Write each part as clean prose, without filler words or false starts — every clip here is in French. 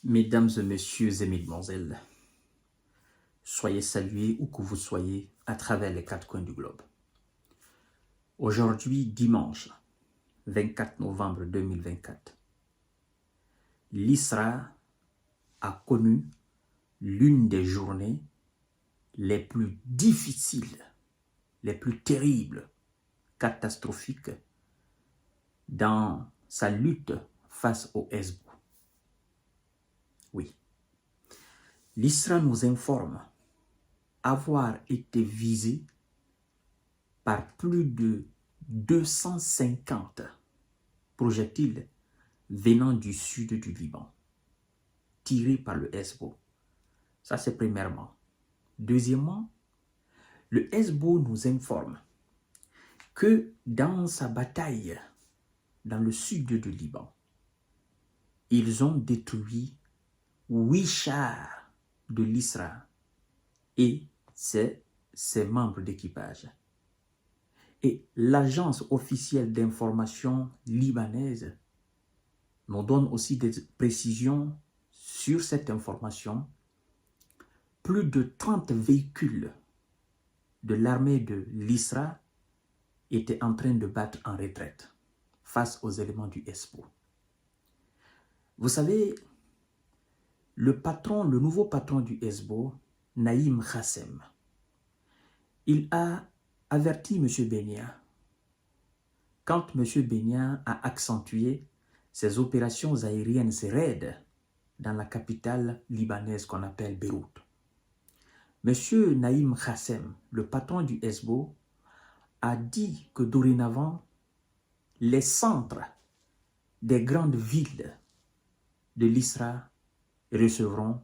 Mesdames et messieurs et mesdemoiselles, soyez salués où que vous soyez à travers les quatre coins du globe. Aujourd'hui, dimanche 24 novembre 2024, l'Isra a connu l'une des journées les plus difficiles, les plus terribles, catastrophiques dans sa lutte face au Hezbollah. Oui. L'Isra nous informe avoir été visé par plus de 250 projectiles venant du sud du Liban, tirés par le Hezbollah. Ça, c'est premièrement. Deuxièmement, le Hezbollah nous informe que dans sa bataille dans le sud du Liban, ils ont détruit 8 chars de l'Isra et ses membres d'équipage. Et l'agence officielle d'information libanaise nous donne aussi des précisions sur cette information. Plus de 30 véhicules de l'armée de l'Isra étaient en train de battre en retraite face aux éléments du Hezbollah. Vous savez, le nouveau patron du Hezbollah, Naïm Qassem, il a averti M. Bennia quand M. Bennia a accentué ses opérations aériennes, ses raids dans la capitale libanaise qu'on appelle Beyrouth. M. Naïm Qassem, le patron du Hezbollah, a dit que dorénavant, les centres des grandes villes de l'Isra recevront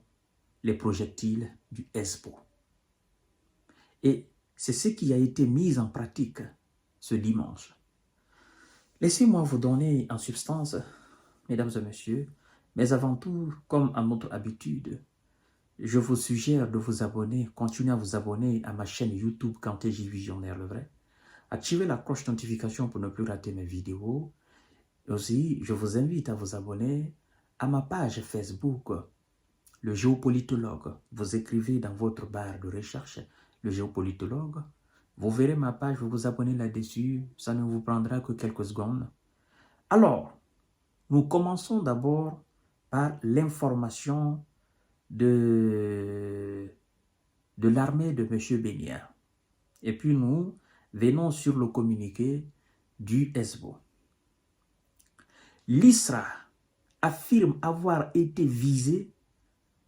les projectiles du Hezbollah. Et c'est ce qui a été mis en pratique ce dimanche. Laissez-moi vous donner en substance, mesdames et messieurs, mais avant tout, comme à notre habitude, je vous suggère de vous abonner, continuez à vous abonner à ma chaîne YouTube Kanté J Visionnaire le vrai. Activez la cloche de notification pour ne plus rater mes vidéos. Et aussi, je vous invite à vous abonner à ma page Facebook, le géopolitologue. Vous écrivez dans votre barre de recherche le géopolitologue. Vous verrez ma page, vous vous abonnez là-dessus. Ça ne vous prendra que quelques secondes. Alors, nous commençons d'abord par l'information de l'armée de M. Bennia. Et puis nous venons sur le communiqué du Hezbollah. L'Isra affirme avoir été visé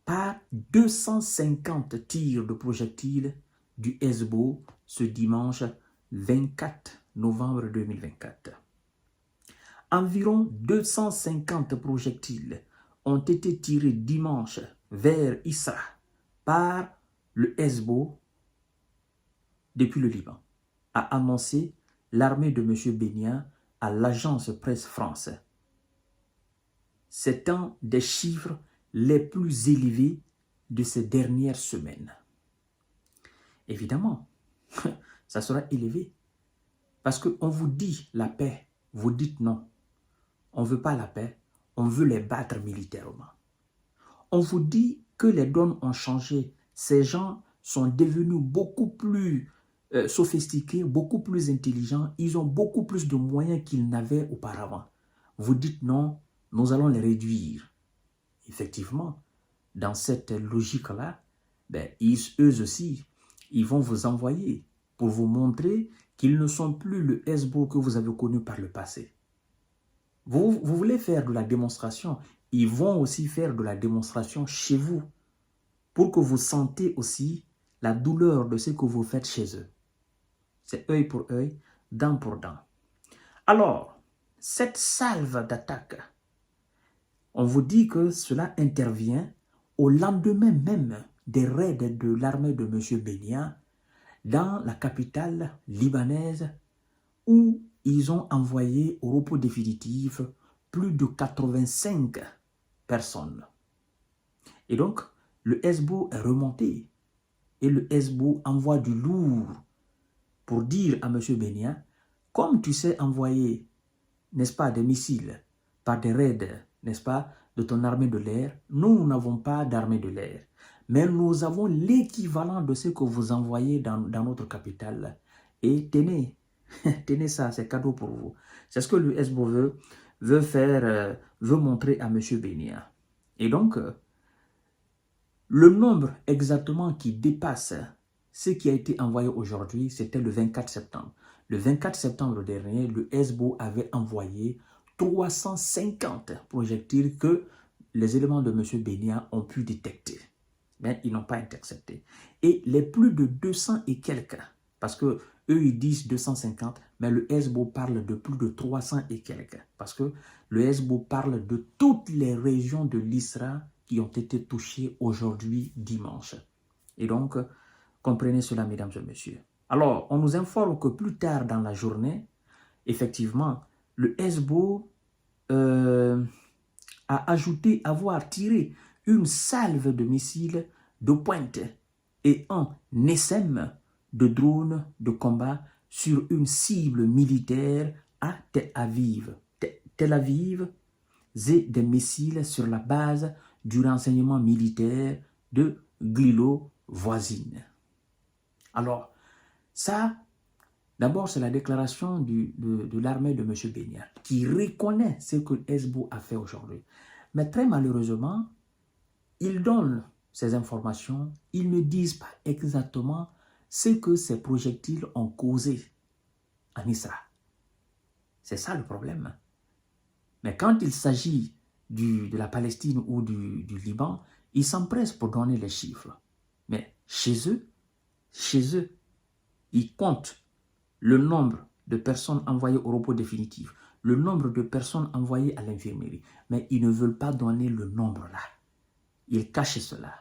par 250 tirs de projectiles du Hezbollah ce dimanche 24 novembre 2024. Environ 250 projectiles ont été tirés dimanche vers Isra par le Hezbollah depuis le Liban, a annoncé l'armée de M. Bennia à l'agence Presse France. C'est un des chiffres les plus élevés de ces dernières semaines. Évidemment, ça sera élevé parce qu'on vous dit la paix, vous dites non. On ne veut pas la paix, on veut les battre militairement. On vous dit que les donnes ont changé. Ces gens sont devenus beaucoup plus sophistiqués, beaucoup plus intelligents. Ils ont beaucoup plus de moyens qu'ils n'avaient auparavant. Vous dites non, nous allons les réduire. Effectivement, dans cette logique-là, eux aussi, ils vont vous envoyer pour vous montrer qu'ils ne sont plus le Hezbollah que vous avez connu par le passé. Vous voulez faire de la démonstration, ils vont aussi faire de la démonstration chez vous pour que vous sentez aussi la douleur de ce que vous faites chez eux. C'est œil pour œil, dent pour dent. Alors, cette salve d'attaque, on vous dit que cela intervient au lendemain même des raids de l'armée de M. Bennia dans la capitale libanaise où ils ont envoyé au repos définitif plus de 85 personnes. Et donc, le Hezbollah est remonté et le Hezbollah envoie du lourd pour dire à M. Bennia, comme tu sais envoyer, n'est-ce pas, des missiles par des raids, n'est-ce pas, de ton armée de l'air. Nous n'avons pas d'armée de l'air. Mais nous avons l'équivalent de ce que vous envoyez dans notre capitale. Et tenez, tenez ça, c'est cadeau pour vous. C'est ce que le SBO veut montrer à M. Benia. Et donc, le nombre exactement qui dépasse ce qui a été envoyé aujourd'hui, c'était le 24 septembre. Le 24 septembre dernier, le SBO avait envoyé 350 projectiles que les éléments de M. Benia ont pu détecter. Mais ils n'ont pas intercepté. Et les plus de 200 et quelques, parce que eux ils disent 250, mais le SBO parle de plus de 300 et quelques, parce que le SBO parle de toutes les régions de l'Isra qui ont été touchées aujourd'hui dimanche. Et donc, comprenez cela, mesdames et messieurs. Alors, on nous informe que plus tard dans la journée, effectivement, le SBO a ajouté avoir tiré une salve de missiles de pointe et un essaim de drones de combat sur une cible militaire à Tel Aviv. Tel Aviv, et des missiles sur la base du renseignement militaire de Glilo voisine. Alors, ça, d'abord, c'est la déclaration de l'armée de M. Benia qui reconnaît ce que SBO a fait aujourd'hui. Mais très malheureusement, ils donnent ces informations, ils ne disent pas exactement ce que ces projectiles ont causé en Israël. C'est ça le problème. Mais quand il s'agit de la Palestine ou du Liban, ils s'empressent pour donner les chiffres. Mais chez eux, ils comptent le nombre de personnes envoyées au repos définitif, le nombre de personnes envoyées à l'infirmerie. Mais ils ne veulent pas donner le nombre là. Ils cachent cela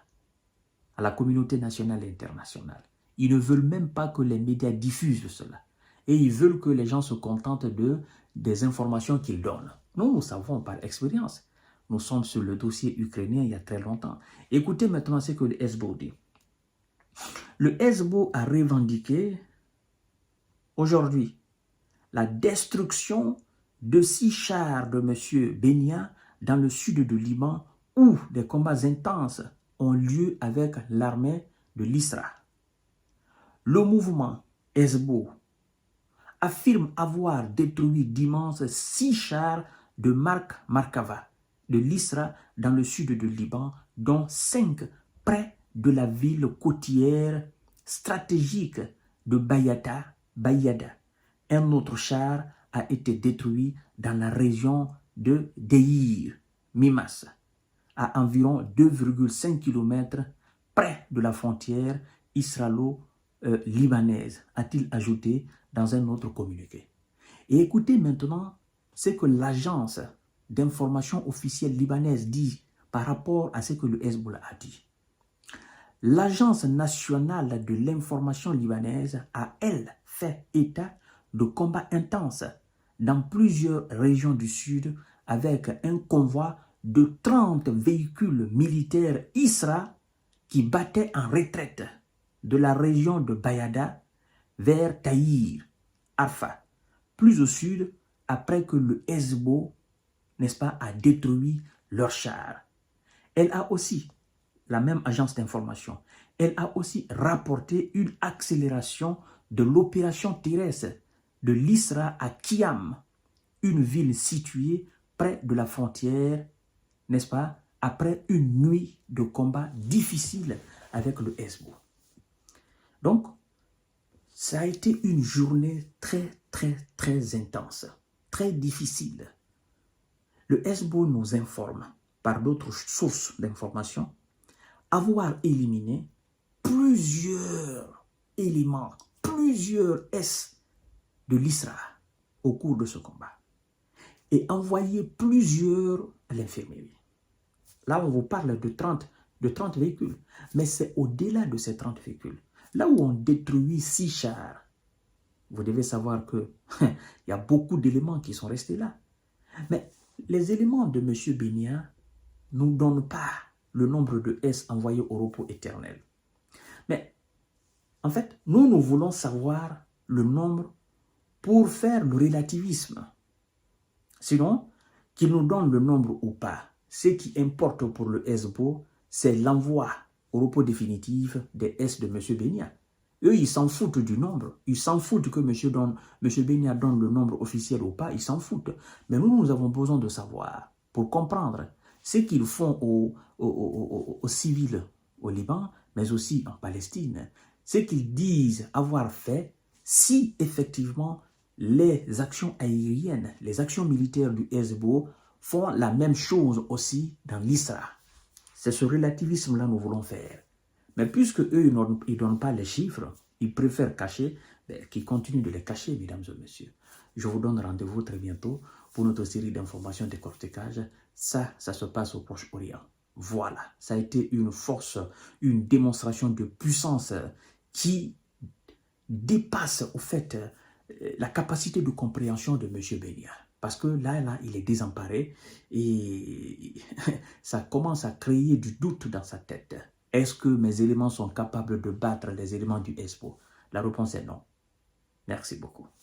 à la communauté nationale et internationale. Ils ne veulent même pas que les médias diffusent cela. Et ils veulent que les gens se contentent des informations qu'ils donnent. Nous savons par expérience. Nous sommes sur le dossier ukrainien il y a très longtemps. Écoutez maintenant ce que le SBO dit. Le SBO a revendiqué aujourd'hui la destruction de 6 chars de M. Benia dans le sud du Liban où des combats intenses ont lieu avec l'armée de l'Isra. Le mouvement SBO affirme avoir détruit dimanche 6 chars de marque Markava de l'Isra dans le sud du Liban, dont 5 près de la ville côtière stratégique de Bayada. Un autre char a été détruit dans la région de Deir, Mimas, à environ 2,5 km près de la frontière israélo-libanaise, a-t-il ajouté dans un autre communiqué. Et écoutez maintenant ce que l'agence d'information officielle libanaise dit par rapport à ce que le Hezbollah a dit. L'Agence nationale de l'information libanaise a, elle, fait état de combats intenses dans plusieurs régions du sud avec un convoi de 30 véhicules militaires Isra qui battaient en retraite de la région de Bayada vers Taïr, Arfa, plus au sud, après que le SBO, n'est-ce pas, a détruit leurs chars. Elle a aussi, la même agence d'information, elle a aussi rapporté une accélération de l'opération terrestre de l'Isra à Kiam, une ville située près de la frontière, n'est-ce pas, après une nuit de combat difficile avec le SBO. Donc, ça a été une journée très intense, très difficile. Le SBO nous informe, par d'autres sources d'information, avoir éliminé plusieurs éléments, plusieurs S de l'Isra au cours de ce combat et envoyé plusieurs à l'infirmerie. Là, on vous parle de 30 véhicules, mais c'est au-delà de ces 30 véhicules. Là où on détruit 6 chars, vous devez savoir qu'il y a beaucoup d'éléments qui sont restés là. Mais les éléments de M. Benia ne nous donnent pas le nombre de S envoyés au repos éternel. Mais en fait, nous voulons savoir le nombre pour faire le relativisme. Sinon, qu'il nous donne le nombre ou pas, ce qui importe pour le SBO, c'est l'envoi au repos définitif des S de M. Benya. Eux, ils s'en foutent du nombre. Ils s'en foutent que M. Benya donne le nombre officiel ou pas. Ils s'en foutent. Mais nous avons besoin de savoir, pour comprendre ce qu'ils font aux civils au Liban, mais aussi en Palestine, ce qu'ils disent avoir fait, si effectivement les actions aériennes, les actions militaires du SBO font la même chose aussi dans l'ISRA. C'est ce relativisme-là que nous voulons faire. Mais puisque eux, ils ne donnent pas les chiffres, ils préfèrent cacher, qu'ils continuent de les cacher, mesdames et messieurs. Je vous donne rendez-vous très bientôt pour notre série d'informations décortiquage. Ça se passe au Proche-Orient. Voilà, ça a été une force, une démonstration de puissance qui dépasse au fait la capacité de compréhension de M. Benya. Parce que là, il est désemparé et ça commence à créer du doute dans sa tête. Est-ce que mes éléments sont capables de battre les éléments du SBO? La réponse est non. Merci beaucoup.